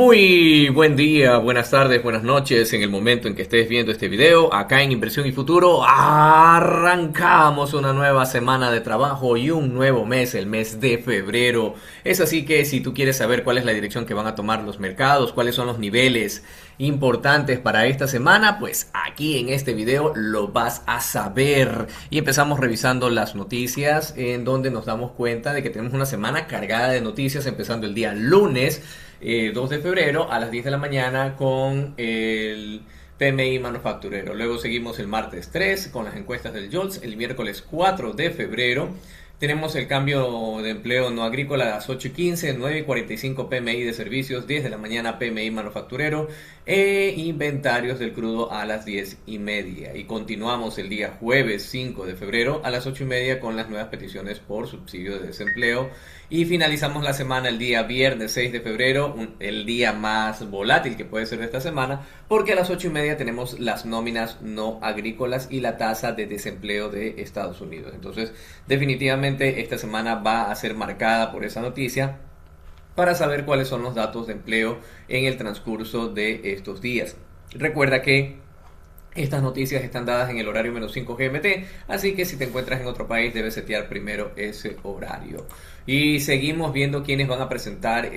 Muy buen día, buenas tardes, buenas noches en el momento en que estés viendo este video. Acá en Inversión y Futuro arrancamos una nueva semana de trabajo y un nuevo mes, el mes de febrero. Es así que si tú quieres saber cuál es la dirección que van a tomar los mercados, cuáles son los niveles importantes para esta semana, pues aquí en este video lo vas a saber. Y empezamos revisando las noticias en donde nos damos cuenta de que tenemos una semana cargada de noticias empezando el día lunes 2 de febrero a las 10 de la mañana con el PMI manufacturero. Luego seguimos el martes 3 con las encuestas del JOLTS. El miércoles 4 de febrero tenemos el cambio de empleo no agrícola a las 8:15, 9:45 PMI de servicios, 10 de la mañana PMI manufacturero e inventarios del crudo a las 10:30. Y continuamos el día jueves 5 de febrero a las 8:30 con las nuevas peticiones por subsidio de desempleo. Y finalizamos la semana el día viernes 6 de febrero, el día más volátil que puede ser de esta semana, porque a las 8:30 tenemos las nóminas no agrícolas y la tasa de desempleo de Estados Unidos. Entonces, definitivamente esta semana va a ser marcada por esa noticia para saber cuáles son los datos de empleo en el transcurso de estos días. Recuerda que estas noticias están dadas en el horario -5 GMT, así que si te encuentras en otro país debes setear primero ese horario. Y seguimos viendo quiénes van a presentar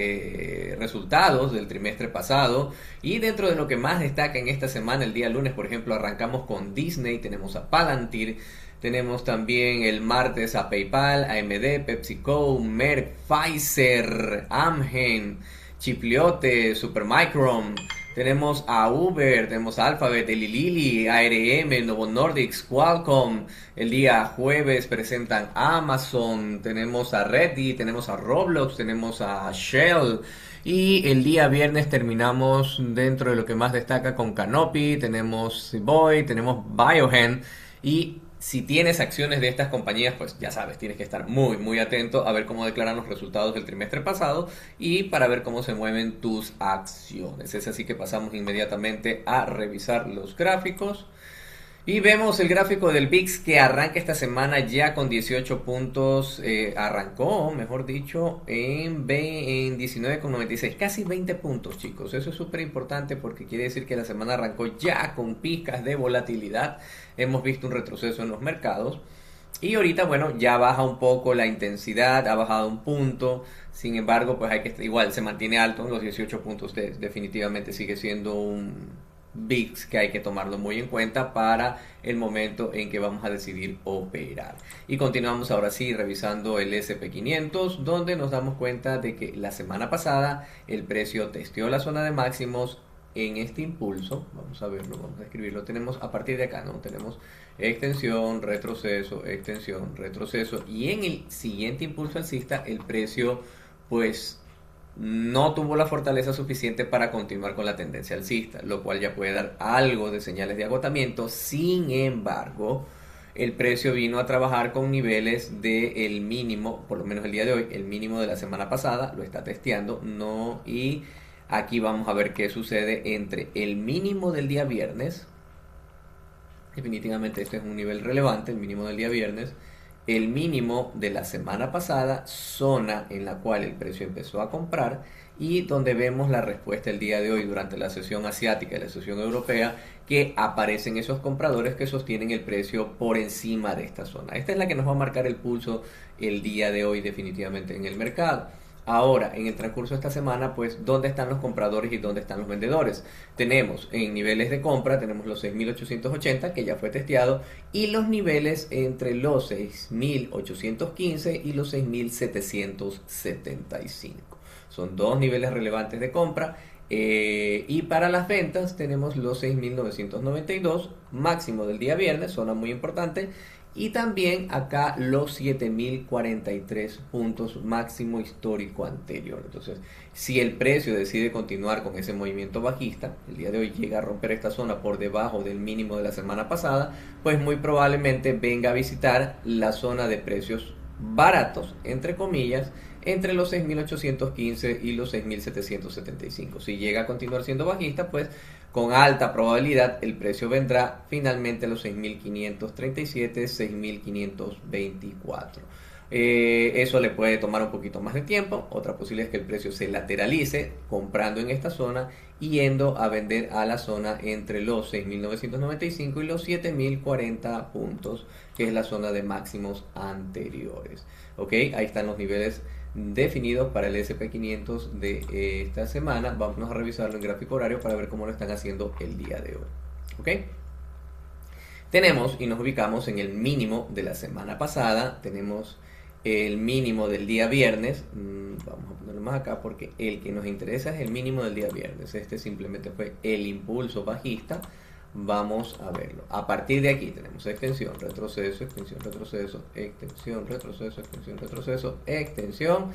resultados del trimestre pasado. Y dentro de lo que más destaca en esta semana, el día lunes, por ejemplo, arrancamos con Disney, tenemos a Palantir, tenemos también el martes a PayPal, AMD, PepsiCo, Merck, Pfizer, Amgen, Chipliote, Supermicron. Tenemos a Uber, tenemos a Alphabet, Eli Lilly, ARM, Novo Nordisk, Qualcomm. El día jueves presentan a Amazon, tenemos a Reddit, tenemos a Roblox, tenemos a Shell. Y el día viernes terminamos dentro de lo que más destaca con Canopy, tenemos Boy, tenemos Biogen. Y si tienes acciones de estas compañías, pues ya sabes, tienes que estar muy atento a ver cómo declaran los resultados del trimestre pasado y para ver cómo se mueven tus acciones. Es así que pasamos inmediatamente a revisar los gráficos. Y vemos el gráfico del VIX que arranca esta semana ya con 18 puntos, arrancó, mejor dicho, en 19,96, casi 20 puntos, chicos. Eso es súper importante porque quiere decir que la semana arrancó ya con picas de volatilidad. Hemos visto un retroceso en los mercados. Y ahorita, bueno, ya baja un poco la intensidad, ha bajado un punto. Sin embargo, pues hay que igual se mantiene alto en los 18 puntos. Definitivamente sigue siendo un VIX que hay que tomarlo muy en cuenta para el momento en que vamos a decidir operar. Y continuamos ahora sí revisando el SP500, donde nos damos cuenta de que la semana pasada el precio testeó la zona de máximos en este impulso. Vamos a verlo, vamos a escribirlo. Tenemos a partir de acá, ¿no? Tenemos extensión, retroceso, extensión, retroceso. Y en el siguiente impulso alcista el precio pues no tuvo la fortaleza suficiente para continuar con la tendencia alcista, lo cual ya puede dar algo de señales de agotamiento. Sin embargo, el precio vino a trabajar con niveles del mínimo, por lo menos el día de hoy, el mínimo de la semana pasada, lo está testeando, no, y aquí vamos a ver qué sucede entre el mínimo del día viernes. Definitivamente este es un nivel relevante, el mínimo del día viernes, el mínimo de la semana pasada, zona en la cual el precio empezó a comprar y donde vemos la respuesta el día de hoy durante la sesión asiática y la sesión europea, que aparecen esos compradores que sostienen el precio por encima de esta zona. Esta es la que nos va a marcar el pulso el día de hoy definitivamente en el mercado. Ahora, en el transcurso de esta semana, pues, ¿dónde están los compradores y dónde están los vendedores? Tenemos en niveles de compra, tenemos los 6.880, que ya fue testeado, y los niveles entre los 6.815 y los 6.775. Son dos niveles relevantes de compra. Y para las ventas tenemos los 6.992, máximo del día viernes, zona muy importante. Y también acá los 7.043 puntos máximo histórico anterior. Entonces, si el precio decide continuar con ese movimiento bajista, el día de hoy llega a romper esta zona por debajo del mínimo de la semana pasada, pues muy probablemente venga a visitar la zona de precios baratos, entre comillas, entre los 6.815 y los 6.775. Si llega a continuar siendo bajista, pues con alta probabilidad el precio vendrá finalmente a los 6.537, 6.524. Eso le puede tomar un poquito más de tiempo. Otra posibilidad es que el precio se lateralice comprando en esta zona y yendo a vender a la zona entre los 6.995 y los 7.040 puntos, que es la zona de máximos anteriores. Ok, ahí están los niveles definidos para el SP500 de esta semana. Vamos a revisarlo en gráfico horario para ver cómo lo están haciendo el día de hoy. Ok, tenemos y nos ubicamos en el mínimo de la semana pasada. Tenemos el mínimo del día viernes. Vamos a ponerlo más acá porque el que nos interesa es el mínimo del día viernes. Este simplemente fue el impulso bajista. Vamos a verlo. A partir de aquí tenemos extensión, retroceso, extensión, retroceso, extensión, retroceso, extensión, retroceso, extensión,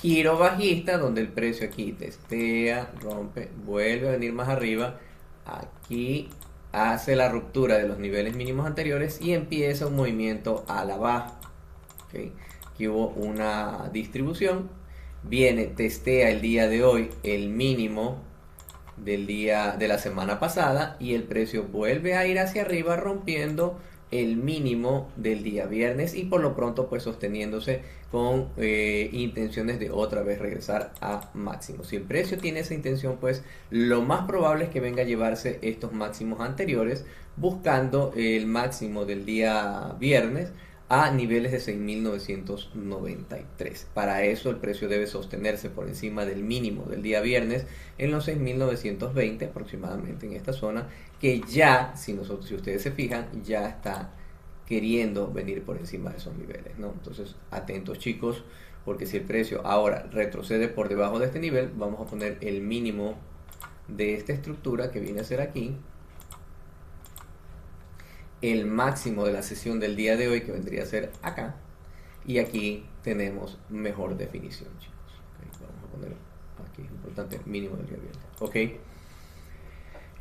giro bajista donde el precio aquí testea, rompe, vuelve a venir más arriba. Aquí hace la ruptura de los niveles mínimos anteriores y empieza un movimiento a la baja. ¿Okay? Aquí hubo una distribución, viene, testea el día de hoy el mínimo del día de la semana pasada y el precio vuelve a ir hacia arriba rompiendo el mínimo del día viernes y por lo pronto pues sosteniéndose con intenciones de otra vez regresar a máximos. Si el precio tiene esa intención, pues lo más probable es que venga a llevarse estos máximos anteriores buscando el máximo del día viernes a niveles de 6.993. Para eso el precio debe sostenerse por encima del mínimo del día viernes en los 6.920 aproximadamente en esta zona, que ya, si ustedes se fijan, ya está queriendo venir por encima de esos niveles, ¿no? Entonces, atentos chicos, porque si el precio ahora retrocede por debajo de este nivel, vamos a poner el mínimo de esta estructura que viene a ser aquí, el máximo de la sesión del día de hoy que vendría a ser acá, y aquí tenemos mejor definición, chicos. Okay, vamos a poner aquí, es importante, mínimo del día viernes. Ok,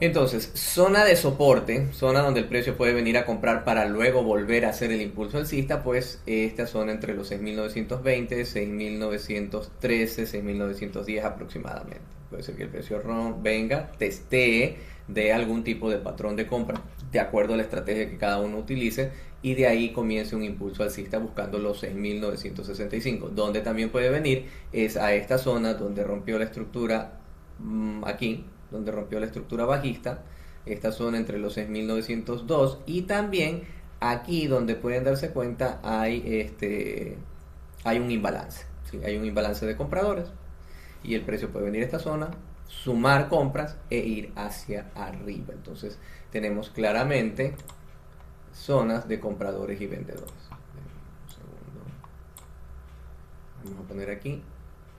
entonces zona de soporte, zona donde el precio puede venir a comprar para luego volver a hacer el impulso alcista, pues esta zona entre los 6.920, 6.913, 6.910 aproximadamente. Puede ser que el precio venga, testee de algún tipo de patrón de compra de acuerdo a la estrategia que cada uno utilice y de ahí comience un impulso alcista buscando los 6.965. Donde también puede venir es a esta zona donde rompió la estructura aquí, donde rompió la estructura bajista, esta zona entre los 6.902 y también aquí donde pueden darse cuenta hay un imbalance, ¿sí? Hay un imbalance de compradores y el precio puede venir a esta zona, sumar compras e ir hacia arriba. Entonces tenemos claramente zonas de compradores y vendedores. Un segundo. Vamos a poner aquí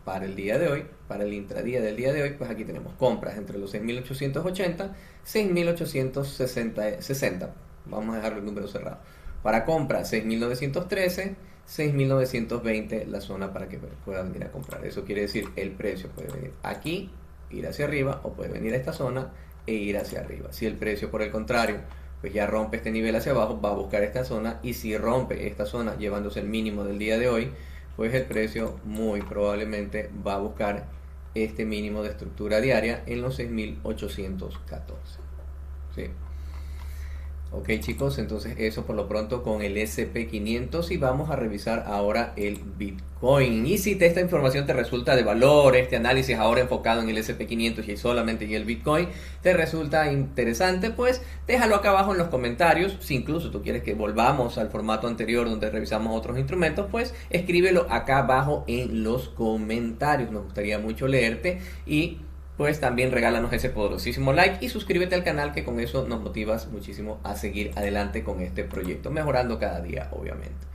para el día de hoy, para el intradía del día de hoy, pues aquí tenemos compras entre los 6.880, 6.860. Vamos a dejar el número cerrado. Para compras 6.913, 6.920 la zona para que pueda venir a comprar. Eso quiere decir el precio puede venir aquí, ir hacia arriba, o puede venir a esta zona e ir hacia arriba. Si el precio por el contrario pues ya rompe este nivel hacia abajo, va a buscar esta zona, y si rompe esta zona llevándose el mínimo del día de hoy, pues el precio muy probablemente va a buscar este mínimo de estructura diaria en los 6.814. ¿Sí? Ok chicos, entonces eso por lo pronto con el SP500 y vamos a revisar ahora el Bitcoin. Y si esta información te resulta de valor, este análisis ahora enfocado en el SP500 y solamente en el Bitcoin te resulta interesante, pues déjalo acá abajo en los comentarios. Si incluso tú quieres que volvamos al formato anterior donde revisamos otros instrumentos, pues escríbelo acá abajo en los comentarios. Nos gustaría mucho leerte y pues también regálanos ese poderosísimo like y suscríbete al canal, que con eso nos motivas muchísimo a seguir adelante con este proyecto, mejorando cada día, obviamente.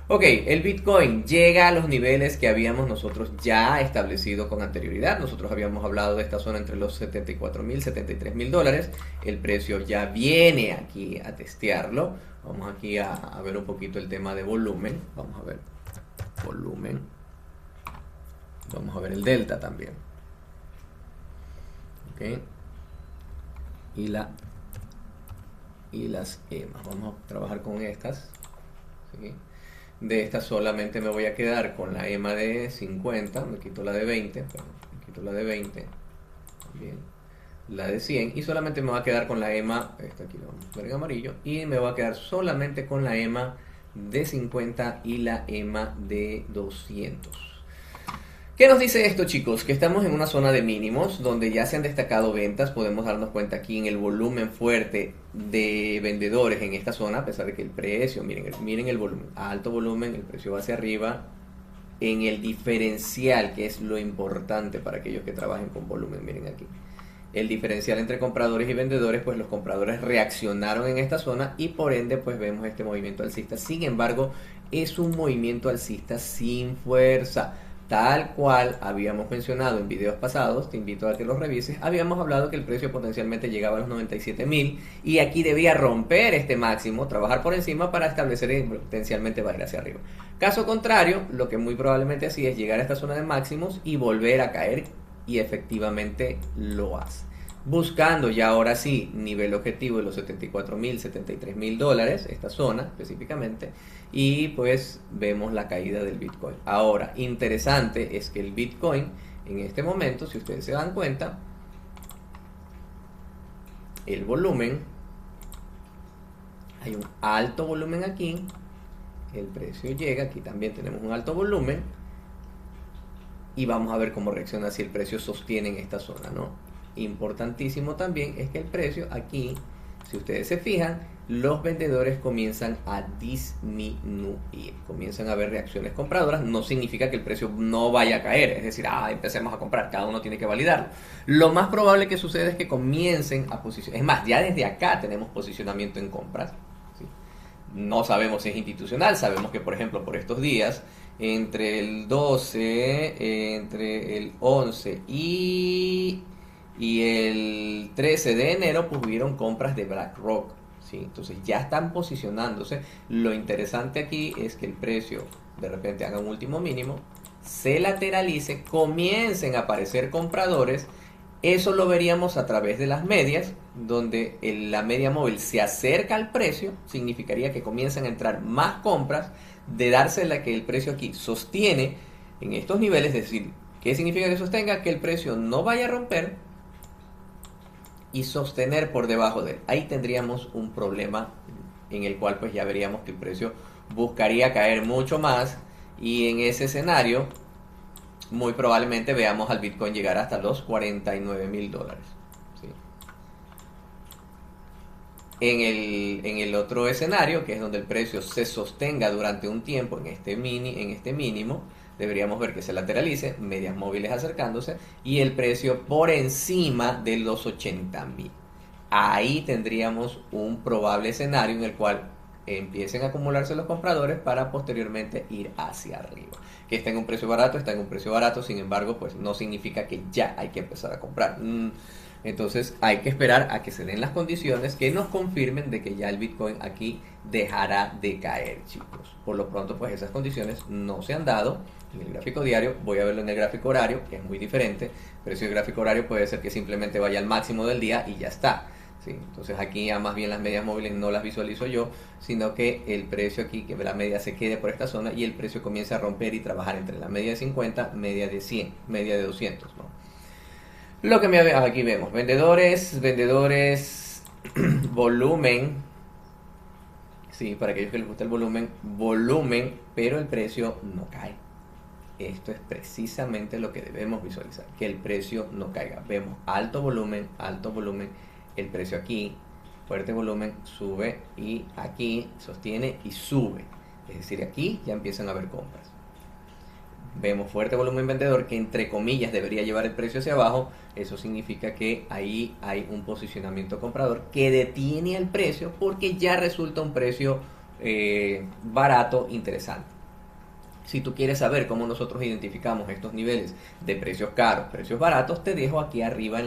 Ok, el Bitcoin llega a los niveles que habíamos nosotros ya establecido con anterioridad. Nosotros habíamos hablado de esta zona entre los 74.000, 73.000 dólares. El precio ya viene aquí a testearlo. Vamos aquí a ver un poquito el tema de volumen. Vamos a ver volumen. Vamos a ver el delta también. Okay. Y las EMAs, vamos a trabajar con estas, ¿sí? De estas solamente me voy a quedar con la EMA de 50, me quito la de 20, me quito la de 20, también la de 100, y solamente me voy a quedar con la EMA, esta aquí la vamos a ver en amarillo, y me voy a quedar solamente con la EMA de 50 y la EMA de 200. ¿Qué nos dice esto, chicos? Que estamos en una zona de mínimos donde ya se han destacado ventas. Podemos darnos cuenta aquí en el volumen fuerte de vendedores en esta zona, a pesar de que el precio, miren el volumen, alto volumen, el precio va hacia arriba. En el diferencial, que es lo importante para aquellos que trabajen con volumen, miren aquí. El diferencial entre compradores y vendedores, pues los compradores reaccionaron en esta zona y por ende pues vemos este movimiento alcista. Sin embargo, es un movimiento alcista sin fuerza. Tal cual habíamos mencionado en videos pasados, te invito a que los revises, habíamos hablado que el precio potencialmente llegaba a los 97.000 y aquí debía romper este máximo, trabajar por encima para establecer que potencialmente va a ir hacia arriba. Caso contrario, lo que muy probablemente así es llegar a esta zona de máximos y volver a caer, y efectivamente lo hace. Buscando ya ahora sí nivel objetivo de los 74.000, 73.000 dólares, esta zona específicamente, y pues vemos la caída del Bitcoin. Ahora, interesante es que el Bitcoin en este momento, si ustedes se dan cuenta, el volumen, hay un alto volumen aquí, el precio llega, aquí también tenemos un alto volumen, y vamos a ver cómo reacciona si el precio sostiene en esta zona, ¿no? Importantísimo también es que el precio aquí, si ustedes se fijan, los vendedores comienzan a disminuir, comienzan a haber reacciones compradoras. No significa que el precio no vaya a caer, es decir, empecemos a comprar, cada uno tiene que validarlo. Lo más probable que suceda es que comiencen a posicionar, es más, ya desde acá tenemos posicionamiento en compras, ¿sí? No sabemos si es institucional, sabemos que por ejemplo por estos días, entre el 12, entre el 11 y el 13 de enero, pues hubieron compras de BlackRock, ¿sí? Entonces ya están posicionándose. Lo interesante aquí es que el precio de repente haga un último mínimo, se lateralice, comiencen a aparecer compradores. Eso lo veríamos a través de las medias, donde la media móvil se acerca al precio, significaría que comienzan a entrar más compras. De dársela que el precio aquí sostiene en estos niveles, es decir, ¿qué significa que sostenga? Que el precio no vaya a romper y sostener por debajo de él. Ahí tendríamos un problema en el cual pues ya veríamos que el precio buscaría caer mucho más, y en ese escenario muy probablemente veamos al Bitcoin llegar hasta los 49.000 dólares. ¿Sí? En el otro escenario, que es donde el precio se sostenga durante un tiempo en este mínimo, deberíamos ver que se lateralice, medias móviles acercándose y el precio por encima de los 80.000. Ahí tendríamos un probable escenario en el cual empiecen a acumularse los compradores para posteriormente ir hacia arriba. Que está en un precio barato, sin embargo, pues no significa que ya hay que empezar a comprar. Entonces hay que esperar a que se den las condiciones que nos confirmen de que ya el Bitcoin aquí dejará de caer, chicos. Por lo pronto, pues esas condiciones no se han dado en el gráfico diario. Voy a verlo en el gráfico horario, que es muy diferente. Pero si el gráfico horario puede ser que simplemente vaya al máximo del día y ya está. ¿Sí? Entonces aquí ya más bien las medias móviles no las visualizo yo, sino que el precio aquí, que la media se quede por esta zona y el precio comienza a romper y trabajar entre la media de 50, media de 100, media de 200, ¿no? Lo que aquí vemos, vendedores, volumen, sí, para aquellos que les gusta el volumen, pero el precio no cae. Esto es precisamente lo que debemos visualizar, que el precio no caiga. Vemos alto volumen, el precio aquí, fuerte volumen, sube y aquí sostiene y sube. Es decir, aquí ya empiezan a haber compras. Vemos fuerte volumen vendedor que entre comillas debería llevar el precio hacia abajo. Eso significa que ahí hay un posicionamiento comprador que detiene el precio porque ya resulta un precio barato, interesante. Si tú quieres saber cómo nosotros identificamos estos niveles de precios caros, precios baratos, te dejo aquí arriba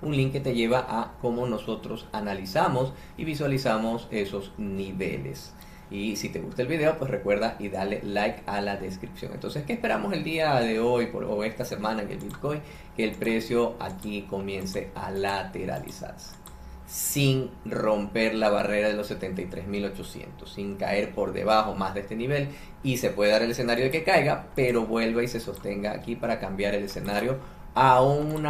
un link que te lleva a cómo nosotros analizamos y visualizamos esos niveles. Y si te gusta el video, pues recuerda y dale like a la descripción. Entonces, ¿qué esperamos el día de hoy o esta semana en el Bitcoin? Que el precio aquí comience a lateralizarse. sin romper la barrera de los 73.800, sin caer por debajo más de este nivel, y se puede dar el escenario de que caiga, pero vuelva y se sostenga aquí para cambiar el escenario a un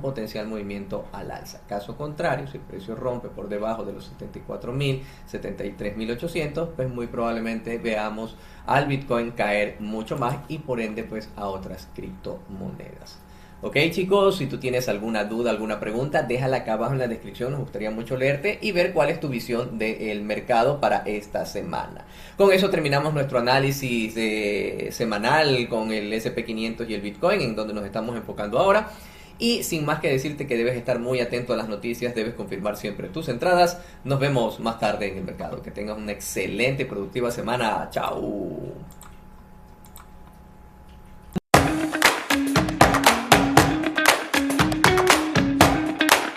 potencial movimiento al alza. Caso contrario, si el precio rompe por debajo de los 74.000, 73.800, pues muy probablemente veamos al Bitcoin caer mucho más y por ende pues a otras criptomonedas. Ok, chicos, si tú tienes alguna duda, alguna pregunta, déjala acá abajo en la descripción. Nos gustaría mucho leerte y ver cuál es tu visión del mercado para esta semana. Con eso terminamos nuestro análisis semanal con el SP500 y el Bitcoin, en donde nos estamos enfocando ahora. Y sin más que decirte que debes estar muy atento a las noticias, debes confirmar siempre tus entradas. Nos vemos más tarde en el mercado. Que tengas una excelente y productiva semana. Chao.